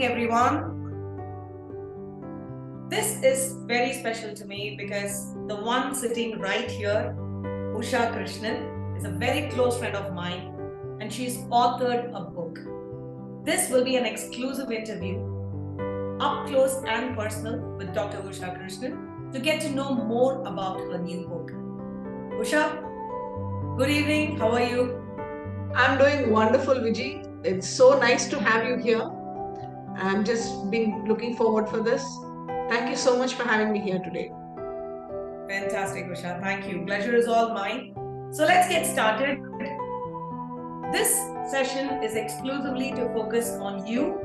evening, everyone. This is very special to me because the one sitting right here, Usha Krishnan, is a very close friend of mine and she's authored a book. This will be an exclusive interview, up close and personal with Dr. Usha Krishnan to get to know more about her new book. Usha, good evening. How are you? I'm doing wonderful, Vijay. It's so nice to have you here. I'm just been looking forward for this. Thank you so much for having me here today. Fantastic, Usha. Thank you. Pleasure is all mine. So let's get started. This session is exclusively to focus on you,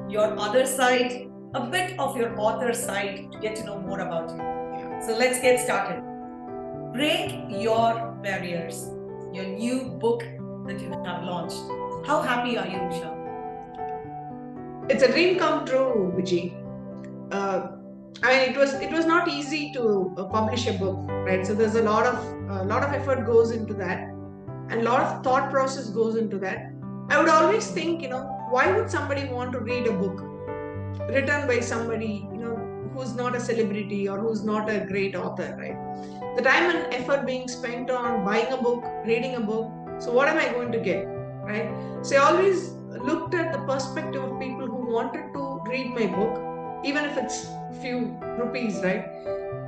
your other side, a bit of your author side to get to know more about you. So let's get started. Break Your Barriers, your new book that you have launched. How happy are you, Usha? It's a dream come true, Vijay. It was not easy to publish a book, right? So there's a lot of effort goes into that, and a lot of thought process goes into that. I would always think, why would somebody want to read a book written by somebody, who's not a celebrity or who's not a great author, right? The time and effort being spent on buying a book, reading a book. So what am I going to get, right? So I always looked at the perspective of people who wanted to read my book, even if it's few rupees, right?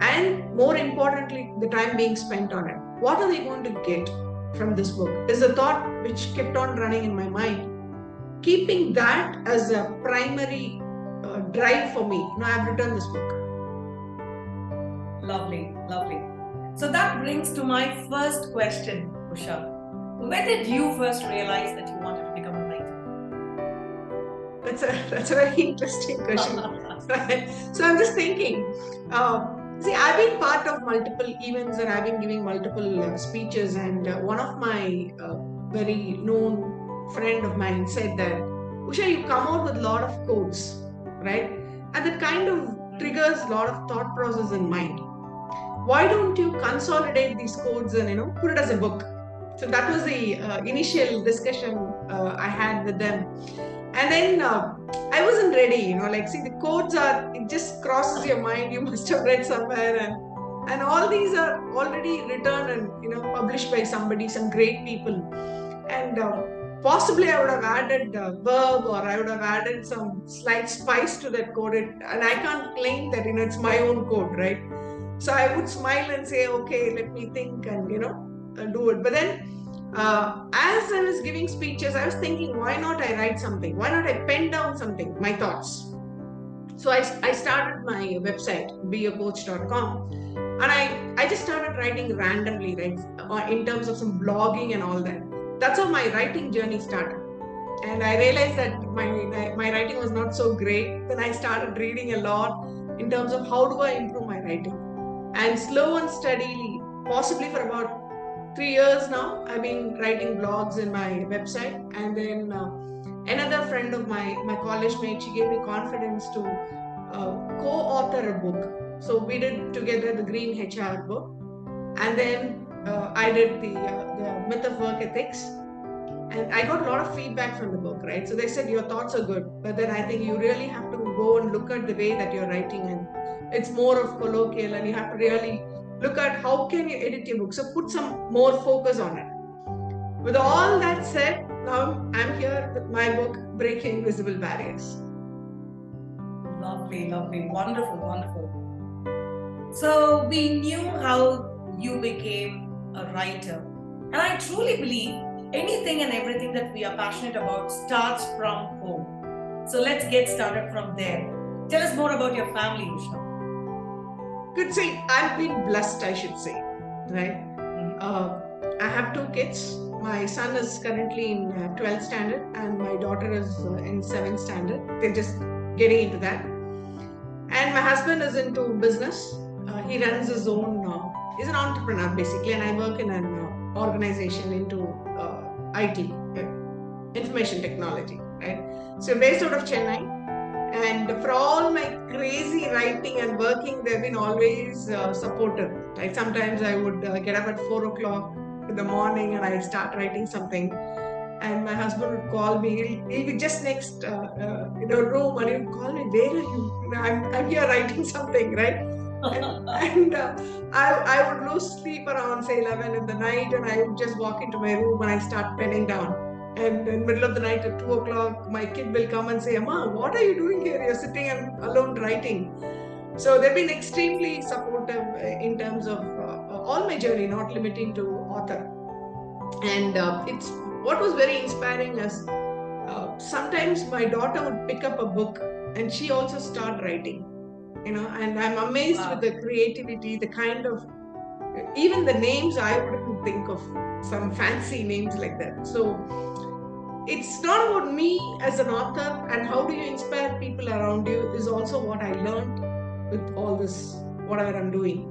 And more importantly, the time being spent on it. What are they going to get from this book? Is a thought which kept on running in my mind. Keeping that as a primary drive for me, I've written this book. Lovely, lovely. So that brings to my first question, Usha. When did you first realize that you wanted to become a writer? That's a very interesting question. So I'm just thinking. See, I've been part of multiple events and I've been giving multiple speeches. And one of my very known friend of mine said that, Usha, you come out with a lot of quotes, right? And that kind of triggers a lot of thought process in mind. Why don't you consolidate these quotes and put it as a book? So that was the initial discussion I had with them. And then I wasn't ready, see the quotes it just crosses your mind. You must have read somewhere and all these are already written and, published by somebody, some great people. And possibly I would have added verb or I would have added some slight spice to that quote. And I can't claim that, it's my own quote, right? So I would smile and say, okay, let me think and, do it. But then as I was giving speeches, I was thinking, why not I write something? Why not I pen down something, my thoughts? So I started my website, beacoach.com, and I just started writing randomly, right? In terms of some blogging and all that. That's how my writing journey started. And I realized that my writing was not so great. Then I started reading a lot in terms of how do I improve my writing. And slow and steadily, possibly for about 3 years now, I've been writing blogs in my website. And then another friend of my college mate, she gave me confidence to co-author a book. So we did together the Green HR book. And then I did the Myth of Work Ethics. And I got a lot of feedback from the book, right? So they said, your thoughts are good, but then I think you really have to go and look at the way that you're writing. And it's more of colloquial and you have to really look at how can you edit your book. So put some more focus on it. With all that said, now I'm here with my book, Breaking Invisible Barriers. Lovely, lovely, wonderful, wonderful. So we knew how you became a writer. And I truly believe anything and everything that we are passionate about starts from home. So let's get started from there. Tell us more about your family, Usha. Could say I've been blessed, I should say, right? I have 2 kids. My son is currently in 12th standard and my daughter is in 7th standard. They're just getting into that. And my husband is into business. He runs his own, he's an entrepreneur basically, and I work in an organization into IT, information technology, right? So based out of Chennai. And for all my crazy writing and working, they've been always supportive. Right? Sometimes I would get up at 4 o'clock in the morning and I start writing something. and my husband would call me. He'll be just next in a room, and he would call me, "Where are you? I'm here writing something, right?" And I would lose sleep around say 11 in the night, and I would just walk into my room and I start penning down. And in the middle of the night at 2 o'clock, my kid will come and say, "Amma, what are you doing here? You're sitting alone writing." So they've been extremely supportive in terms of all my journey, not limiting to author. And it's what was very inspiring is sometimes my daughter would pick up a book and she also start writing, and I'm amazed with the creativity, the kind of, even the names I wouldn't think of, some fancy names like that. So it's not about me as an author, and how do you inspire people around you is also what I learned with all this, whatever I'm doing.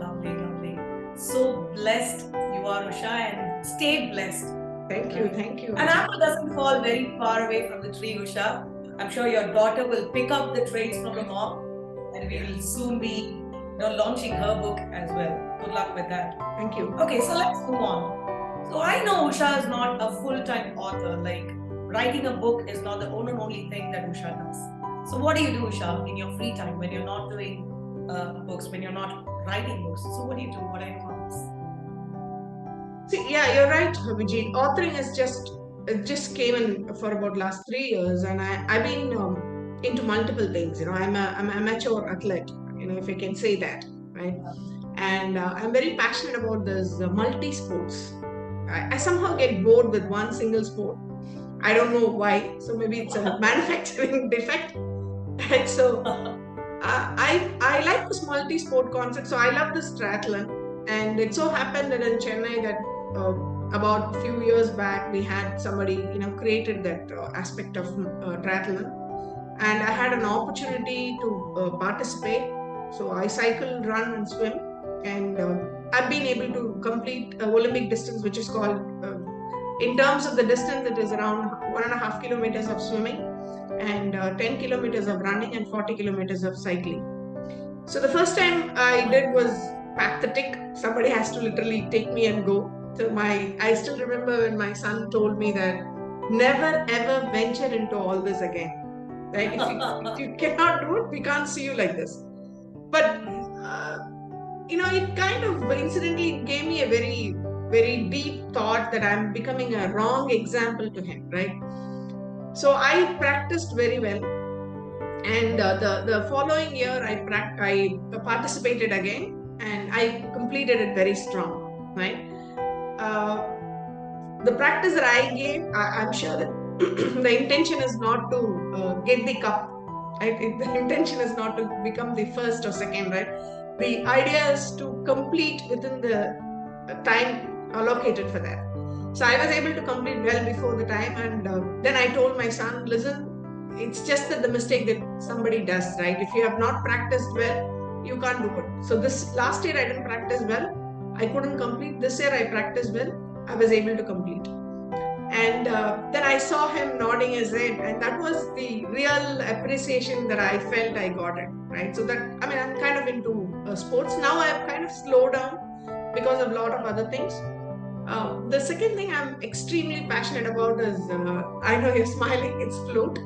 Lovely, lovely. So blessed you are, Usha, and stay blessed. Thank you, thank you. An apple doesn't fall very far away from the tree, Usha. I'm sure your daughter will pick up the traits from the mom, and we will soon be launching her book as well. Good luck with that. Thank you. Okay, so let's move on. So I know Usha is not a full-time author. Like, writing a book is not the only thing that Usha does. So what do you do, Usha, in your free time when you're not doing books, when you're not writing books? So what do you do? What are your hobbies? See, yeah, you're right, Vijay. Authoring is just came in for about last 3 years, and I've been into multiple things. I'm an amateur athlete, if I can say that, right? And I'm very passionate about this multi sports. I somehow get bored with one single sport. I don't know why. So maybe it's a manufacturing defect. And so I like this multi sport concept. So I love this triathlon, and it so happened that in Chennai that about a few years back we had somebody created that aspect of triathlon, and I had an opportunity to participate. So I cycle, run, and swim, and I've been able to complete Olympic distance, which is called, in terms of the distance, it is around 1.5 kilometers of swimming, and 10 kilometers of running, and 40 kilometers of cycling. So the first time I did was pathetic. Somebody has to literally take me and go. So I still remember when my son told me that never ever venture into all this again. Right? If you cannot do it, we can't see you like this. But it kind of incidentally gave me a very, very deep thought that I'm becoming a wrong example to him, right? So I practiced very well, and the following year I participated again, and I completed it very strong, right? The practice that I gave, I'm sure that the intention is not to get the cup, right? The intention is not to become the first or second, right? The idea is to complete within the time allocated for that. So I was able to complete well before the time, and then I told my son, listen, it's just that the mistake that somebody does, right? If you have not practiced well, you can't do it. So this last year I didn't practice well. I couldn't complete. This year I practiced well. I was able to complete. And then I saw him nodding his head, and that was the real appreciation that I felt I got it, right? So that, I'm kind of into sports. Now I've kind of slowed down because of a lot of other things. The second thing I'm extremely passionate about is, I know you're smiling, it's flute,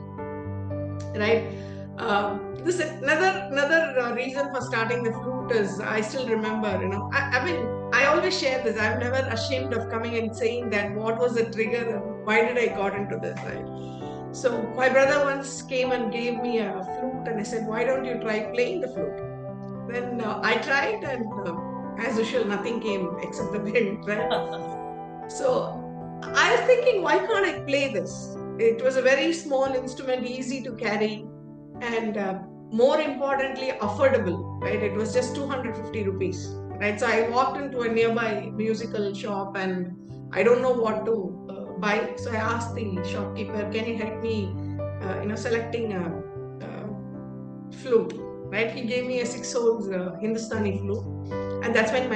right? This another reason for starting the flute is, I still remember, I always share this. I'm never ashamed of coming and saying that what was the trigger and why did I got into this, right? So my brother once came and gave me a flute, and I said, why don't you try playing the flute? Then I tried, and as usual, nothing came except the wind, right? So I was thinking, why can't I play this? It was a very small instrument, easy to carry, and more importantly, affordable, right? It was just 250 rupees, right? So I walked into a nearby musical shop, and I don't know what to buy. So I asked the shopkeeper, can you help me, selecting a flute, right? He gave me a 6 holes Hindustani flute, and that's when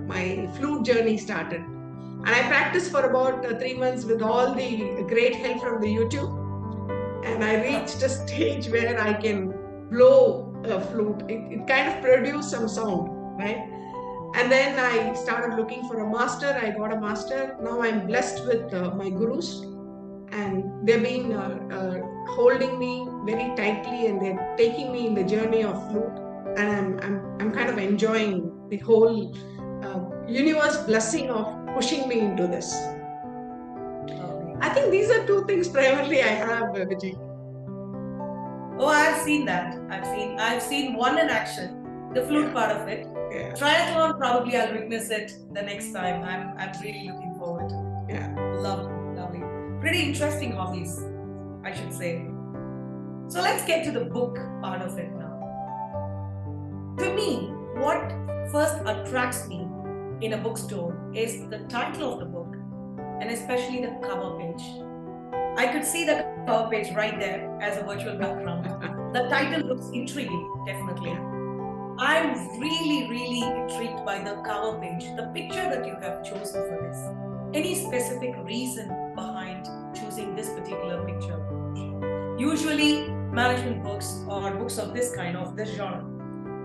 my flute journey started. And I practiced for about 3 months with all the great help from the YouTube. And I reached a stage where I can blow a flute. It kind of produced some sound, right? And then I started looking for a master. I got a master. Now I'm blessed with my gurus, and they've been holding me very tightly, and they're taking me in the journey of flute. And I'm kind of enjoying the whole universe blessing of pushing me into this. I think these are two things primarily I have, Vijay. Oh, I've seen that. I've seen one in action, the flute part of it. Yeah. Triathlon, probably I'll witness it the next time. I'm really looking forward to it. Yeah. Lovely. Pretty interesting hobbies, I should say. So let's get to the book part of it now. To me, what first attracts me in a bookstore is the title of the book, and especially the cover page. I could see the cover page right there as a virtual background. The title looks intriguing, definitely. I'm really intrigued by the cover page, the picture that you have chosen for this. Any specific reason behind choosing this particular picture? Usually, management books or books of this kind, of this genre,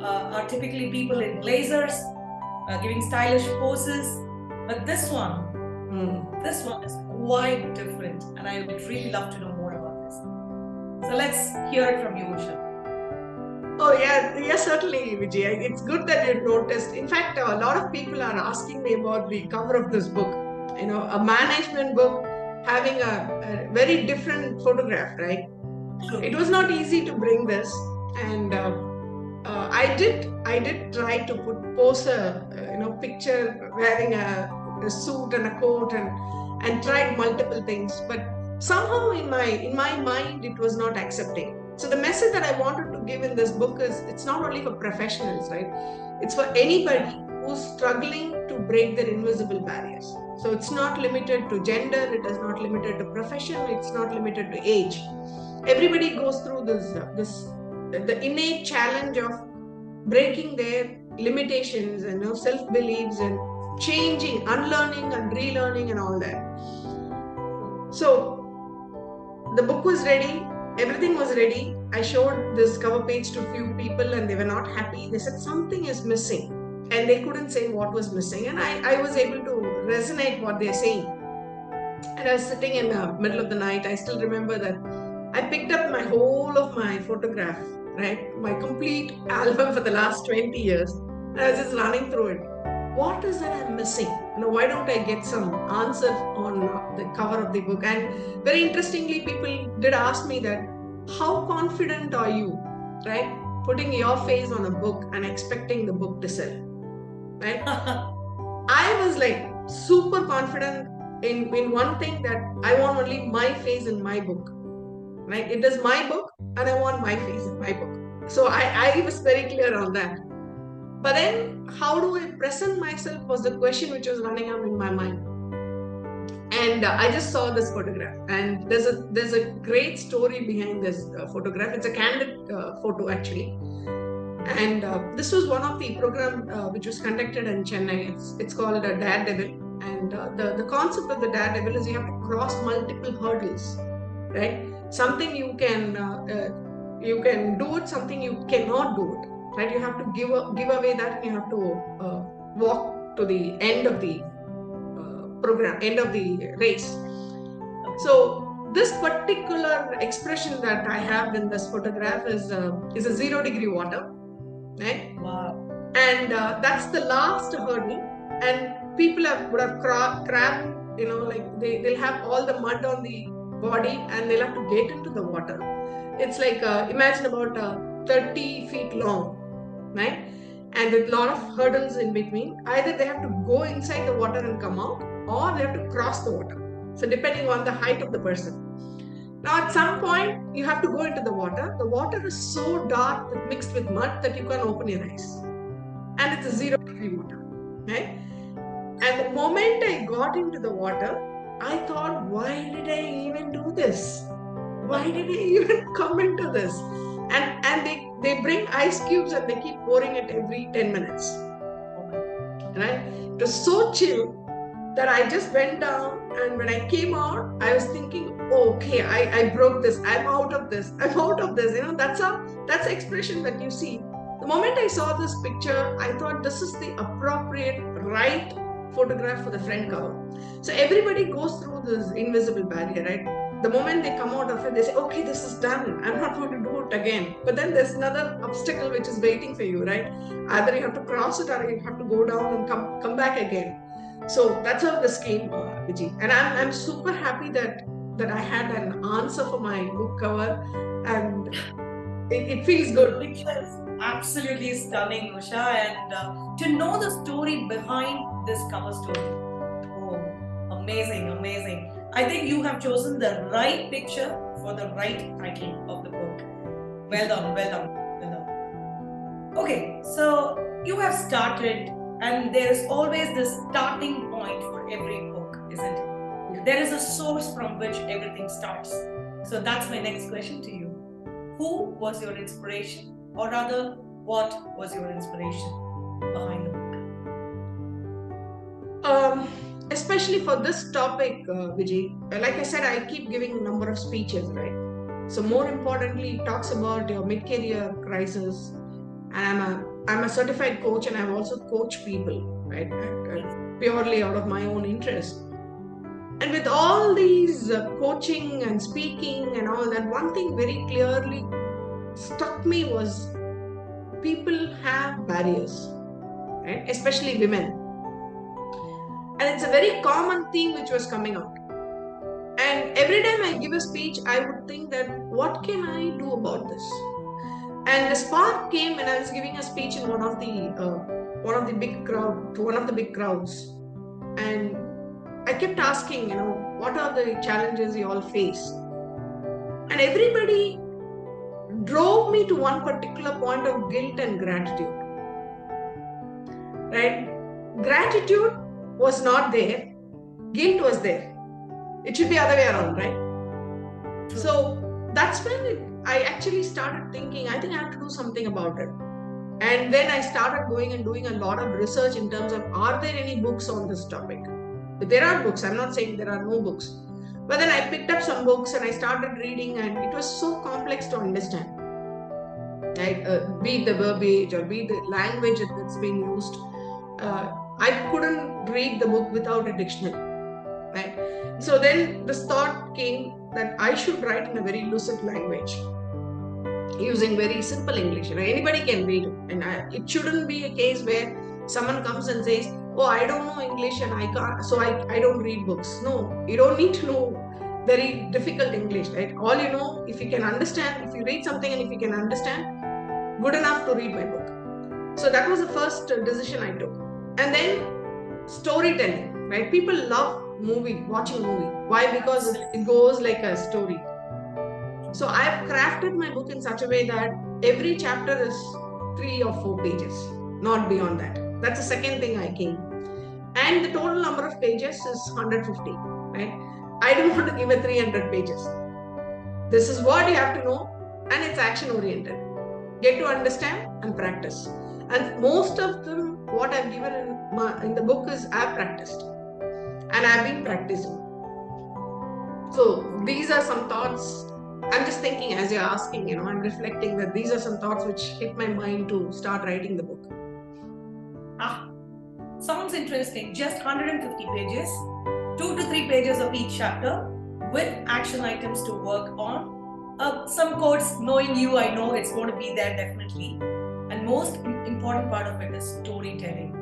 are typically people in blazers, giving stylish poses. But this one is quite different, and I would really love to know more about this. So let's hear it from you, Usha. Oh yeah, certainly, Vijay. It's good that you noticed. In fact, a lot of people are asking me about the cover of this book. You know, a management book having a very different photograph, right? True. It was not easy to bring this, and I did try to pose a picture wearing a suit and a coat, and tried multiple things, but somehow in my mind it was not accepting. So the message that I wanted to give in this book is, it's not only for professionals, right? It's for anybody who's struggling to break their invisible barriers. So it's not limited to gender, it is not limited to profession, it's not limited to age. Everybody goes through the innate challenge of breaking their limitations and self-beliefs and changing, unlearning and relearning and all that. So the book was ready, everything was ready. I showed this cover page to a few people and they were not happy. They said something is missing, and they couldn't say what was missing, and I was able to resonate what they're saying. And I was sitting in the middle of the night. I still remember that I picked up my whole of my photograph, right? My complete album for the last 20 years. And I was just running through it. What is that I'm missing? Why don't I get some answer on the cover of the book? And very interestingly, people did ask me that, how confident are you, right? Putting your face on a book and expecting the book to sell, right? I was like super confident in one thing, that I want only my face in my book, right? It is my book and I want my face in my book. So I was very clear on that. But then how do I present myself was the question which was running up in my mind. And I just saw this photograph, and there's a great story behind this photograph. It's a candid photo actually. And this was one of the program which was conducted in Chennai. It's called a Daredevil. And the concept of the Daredevil is you have to cross multiple hurdles, right? Something you can do it, something you cannot do it, right? You have to give away that, and you have to walk to the end of the program, end of the race. So this particular expression that I have in this photograph is a 0-degree water, right? Wow. And that's the last hurdle, and people would have crammed, like they'll have all the mud on the body and they'll have to get into the water. It's like imagine about 30 feet long, right? And with a lot of hurdles in between. Either they have to go inside the water and come out, or they have to cross the water. So depending on the height of the person. Now at some point you have to go into the water. The water is so dark mixed with mud that you can't open your eyes, and it's a 0-degree water, right? And the moment I got into the water, I thought, why did I even do this? Why did I even come into this? And they bring ice cubes and they keep pouring it every 10 minutes. Right? It was so chill that I just went down, and when I came out, I was thinking, okay, I broke this. I'm out of this. That's the expression that you see The moment I saw this picture, I thought this is the appropriate, right photograph for the front cover. So everybody goes through this invisible barrier, right? The moment they come out of it, they say, okay, this is done. I'm not going to do it again. But then there's another obstacle which is waiting for you, right? Either you have to cross it or you have to go down and come back again. So that's how this came, Vijay. And I'm super happy that I had an answer for my book cover, and it feels good. The picture is absolutely stunning, Usha, and to know the story behind this cover story. Oh, amazing, amazing. I think you have chosen the right picture for the right title of the book. Well done, well done, well done. Okay, so you have started, and there is always this starting point for every book, isn't it? Yeah. There is a source from which everything starts. So that's my next question to you. Who was your inspiration, or rather, what was your inspiration behind the book? Especially for this topic, Vijay, like I said, I keep giving a number of speeches, right? So more importantly, it talks about your mid-career crisis. And I'm a certified coach, and I've also coached people, right? Purely out of my own interest. And with all these coaching and speaking and all that, one thing very clearly struck me was people have barriers, right? Especially women. And it's a very common theme which was coming out. And every time I give a speech, I would think that what can I do about this? And the spark came when I was giving a speech in one of the big crowds, and I kept asking, what are the challenges you all face? And everybody drove me to one particular point of guilt and gratitude. Right? Gratitude was not there, guilt was there. It should be other way around, right? So that's when I actually started thinking, I think I have to do something about it. And then I started going and doing a lot of research in terms of, are there any books on this topic? There are books, I'm not saying there are no books. But then I picked up some books and I started reading, and it was so complex to understand. Right? Be it the verbiage or be it the language that's being used. I couldn't read the book without a dictionary. Right? So then this thought came that I should write in a very lucid language, using very simple English. Anybody can read it. And it shouldn't be a case where someone comes and says, oh, I don't know English and I can't, so I don't read books. No, you don't need to know very difficult English, right? All you know, if you can understand, if you read something and if you can understand, good enough to read my book. So that was the first decision I took. And then storytelling, right? People love watching movie. Why? Because it goes like a story. So I've crafted my book in such a way that every chapter is 3 or 4 pages, not beyond that. That's the second thing I came. And the total number of pages is 150, right? I don't want to give it 300 pages. This is what you have to know, and it's action oriented. Get to understand and practice. And most of them, what I've given in the book is I've practiced. And I've been practicing. So these are some thoughts. I'm just thinking as you're asking, I'm reflecting that these are some thoughts which hit my mind to start writing the book. Sounds interesting. Just 150 pages, 2 to 3 pages of each chapter with action items to work on. Some quotes, knowing you, I know it's going to be there definitely. And most important part of it is storytelling.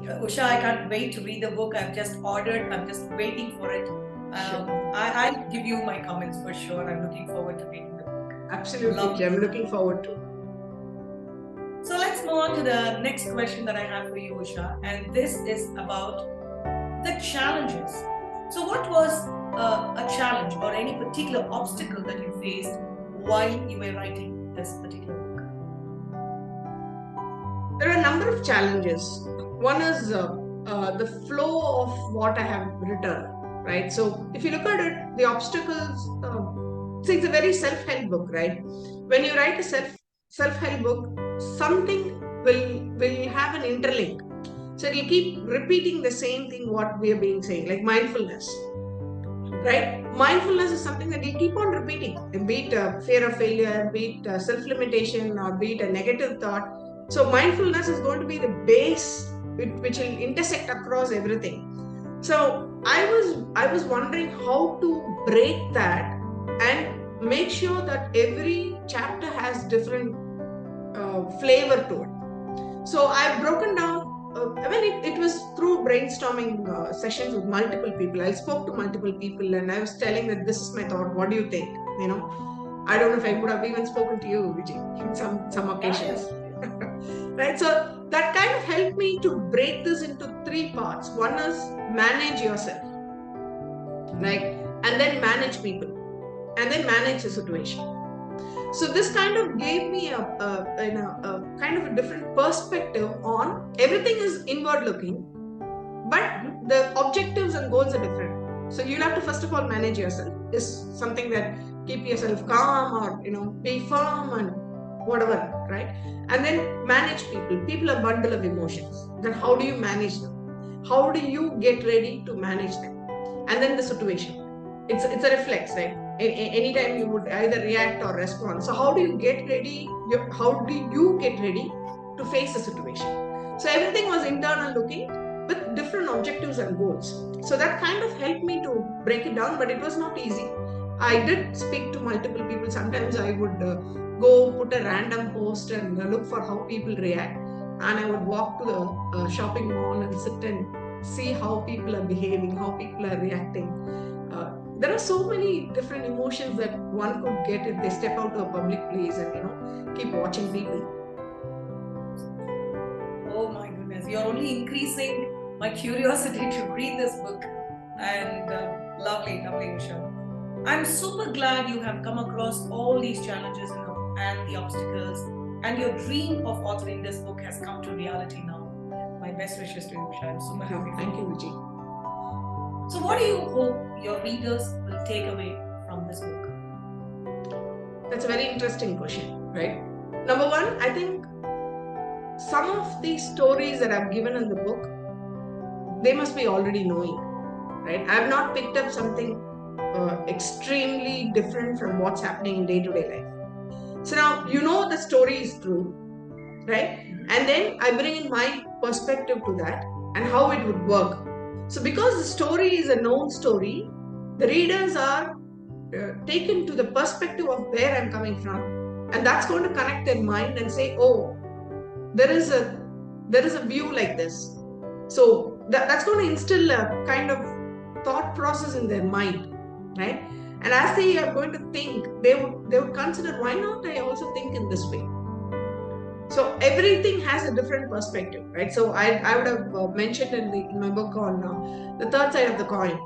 Usha, I can't wait to read the book. I've just ordered. I'm just waiting for it. I'll give you my comments for sure. I'm looking forward to reading the book. Absolutely. I'm looking forward to. So let's move on to the next question that I have for you, Usha. And this is about the challenges. So what was a challenge or any particular obstacle that you faced while you were writing this particular book? There are a number of challenges. One is the flow of what I have written, right? So if you look at it, the obstacles, it's a very self-help book, right? When you write a self-help book, something will have an interlink. So it'll keep repeating the same thing what we have been saying, like mindfulness, right? Mindfulness is something that you keep on repeating, be it fear of failure, be it self-limitation, or be it a negative thought. So mindfulness is going to be the base which will intersect across everything. So I was wondering how to break that and make sure that every chapter has different flavor to it. So I've broken down. It was through brainstorming sessions with multiple people. I spoke to multiple people and I was telling that this is my thought. What do you think? You know, I don't know if I would have even spoken to you, Vijay, in some occasions. Right? So that kind of helped me to break this into three parts. One is manage yourself, right? And then manage people, and then manage the situation. So this kind of gave me a kind of a different perspective on everything is inward looking, but the objectives and goals are different. So you'll have to first of all manage yourself. Is something that keep yourself calm or be firm and whatever, right? And then manage people. People are a bundle of emotions. Then how do you manage them? How do you get ready to manage them? And then the situation. It's a reflex, right? Anytime you would either react or respond. So how do you get ready? How do you get ready to face the situation? So everything was internal looking with different objectives and goals. So that kind of helped me to break it down, but it was not easy. I did speak to multiple people. Sometimes I would go put a random post and look for how people react. And I would walk to the shopping mall and sit and see how people are behaving, how people are reacting. There are so many different emotions that one could get if they step out to a public place and keep watching people. Oh my goodness, you're only increasing my curiosity to read this book. And lovely, Usha. I'm super glad you have come across all these challenges and the obstacles, and your dream of authoring this book has come to reality now. My best wishes to you, Usha. I'm super happy. Thank you, Vijay. So what do you hope your readers will take away from this book? That's a very interesting question, right? Number one, I think some of these stories that I've given in the book, they must be already knowing, right? I've not picked up something extremely different from what's happening in day-to-day life. So now the story is true, right? And then I bring in my perspective to that and how it would work. So because the story is a known story, the readers are taken to the perspective of where I'm coming from, and that's going to connect their mind and say, oh, there is a view like this. So that's going to instill a kind of thought process in their mind, right? And as they are going to think, they would consider, why not I also think in this way? So everything has a different perspective, right? So I would have mentioned in my book on the third side of the coin,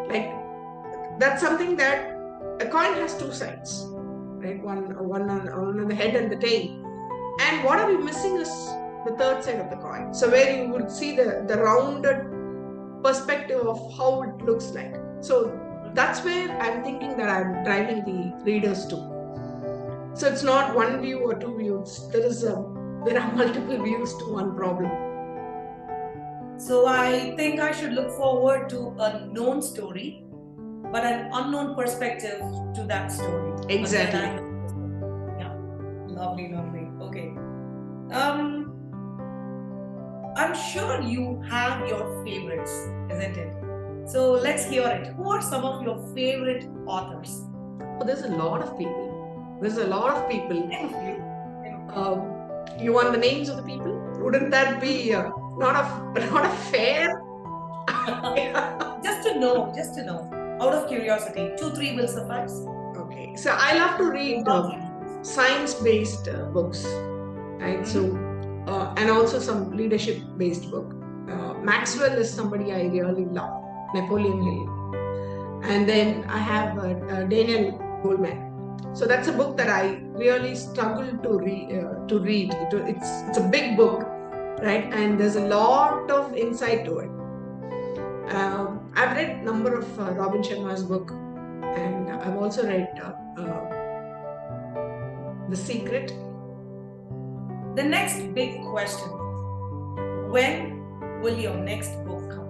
like that's something that a coin has two sides, right? One on the head and the tail. And what are we missing is the third side of the coin. So where you would see the rounded perspective of how it looks like. So that's where I'm thinking that I'm driving the readers to. So it's not one view or two views. There are multiple views to one problem. So I think I should look forward to a known story, but an unknown perspective to that story. Exactly. Yeah. Lovely. Okay. I'm sure you have your favorites, isn't it? So let's hear it. Who are some of your favorite authors? Oh, there's a lot of people. You want the names of the people? Wouldn't that be not a fair? Just to know. Out of curiosity, 2-3 will suffice. Okay. So I love to read science-based books, right? Mm-hmm. So and also some leadership-based book. Maxwell is somebody I really love. Napoleon Hill, and then I have Daniel Goleman. So that's a book that I really struggled to read. It's a big book, right? And there's a lot of insight to it. I've read a number of Robin Sharma's book, and I've also read The Secret. The next big question: when will your next book come?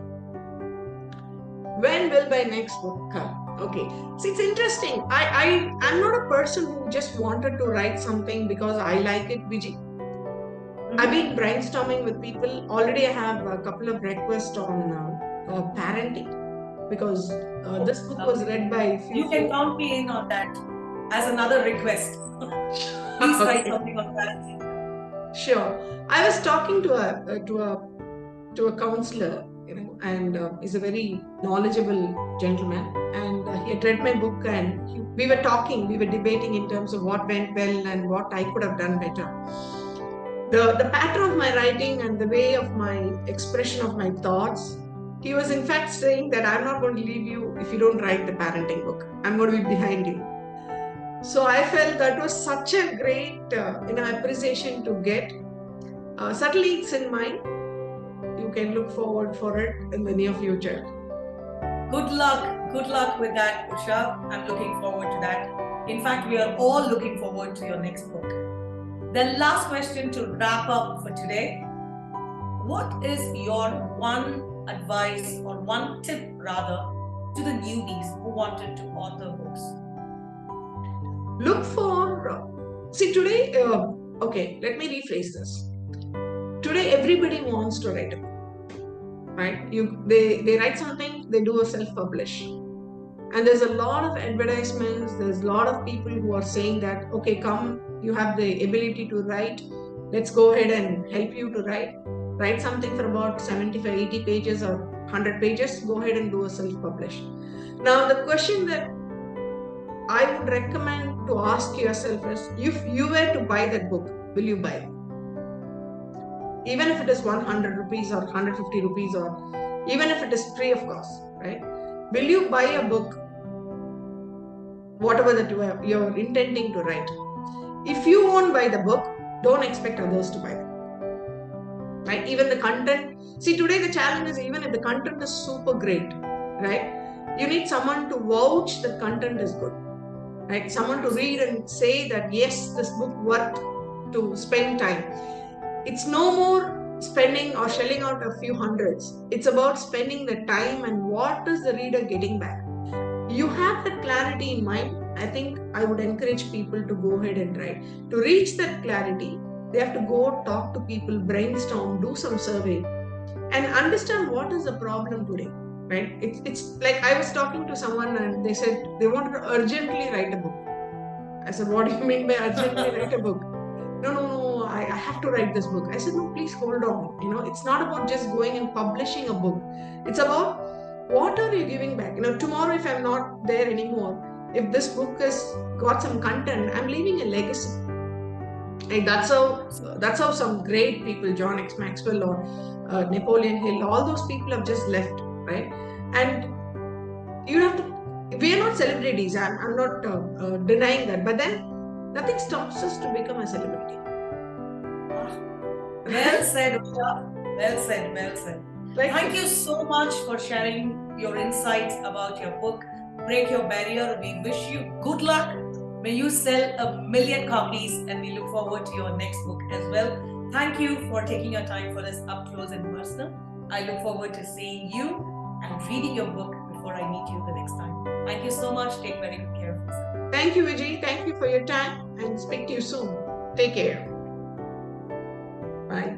When will my next book come? Okay, so it's interesting. I'm not a person who just wanted to write something because I like it, Vijay. I've been brainstorming with people. Already I have a couple of requests on parenting, because this book was read by a few You can folk. count me in on that as another request. Please write Okay. something on parenting. Sure. I was talking to a counselor, and he's a very knowledgeable gentleman. And he had read my book, and we were talking, we were debating in terms of what went well and what I could have done better. The pattern of my writing and the way of my expression of my thoughts, he was in fact saying that I'm not going to leave you if you don't write the parenting book. I'm going to be behind you. So I felt that was such a great appreciation to get. Certainly it's in mind. You can look forward for it in the near future. Good luck with that, Usha. I'm looking forward to that. In fact, we are all looking forward to your next book. The last question to wrap up for today. What is your one advice or one tip rather to the newbies who wanted to author books? Look for, today, okay, let me rephrase this. Today, everybody wants to write a book, right? They write something, they do a self-publish. And there's a lot of advertisements, there's a lot of people who are saying that, okay, come, you have the ability to write, let's go ahead and help you to write something for about 75, 80 pages or 100 pages, go ahead and do a self-publish. Now, the question that I would recommend to ask yourself is, if you were to buy that book, will you buy it? Even if it is 100 rupees or 150 rupees, or even if it is free of cost, right? Will you buy a book, whatever that you're intending to write? If you won't buy the book, don't expect others to buy it. Right? Even the content. See, today the challenge is, even if the content is super great, right? You need someone to vouch that content is good. Right? Someone to read and say that, yes, this book worth to spend time. It's no more spending or shelling out a few hundreds. It's about spending the time and what is the reader getting back. You have that clarity in mind. I think I would encourage people to go ahead and write. To reach that clarity, they have to go talk to people, brainstorm, do some survey, and understand what is the problem today. Right? It's like I was talking to someone and they said they wanted to urgently write a book. I said, what do you mean by urgently write a book? No, I have to write this book. I said, no, please hold on. It's not about just going and publishing a book. It's about, what are you giving back? Tomorrow if I'm not there anymore, if this book has got some content, I'm leaving a legacy. And that's how some great people, John X. Maxwell or Napoleon Hill, all those people have just left, right? And you have to, we are not celebrities. I'm not denying that, but then nothing stops us to become a celebrity. Well said, Usha. Well said. Thank you so much for sharing your insights about your book, Break Your Barrier. We wish you good luck. May you sell 1 million copies, and we look forward to your next book as well. Thank you for taking your time for this up close and personal. I look forward to seeing you and reading your book before I meet you the next time. Thank you so much. Take very good care of yourself. Thank you, Vijay. Thank you for your time, and speak to you soon. Take care. Bye.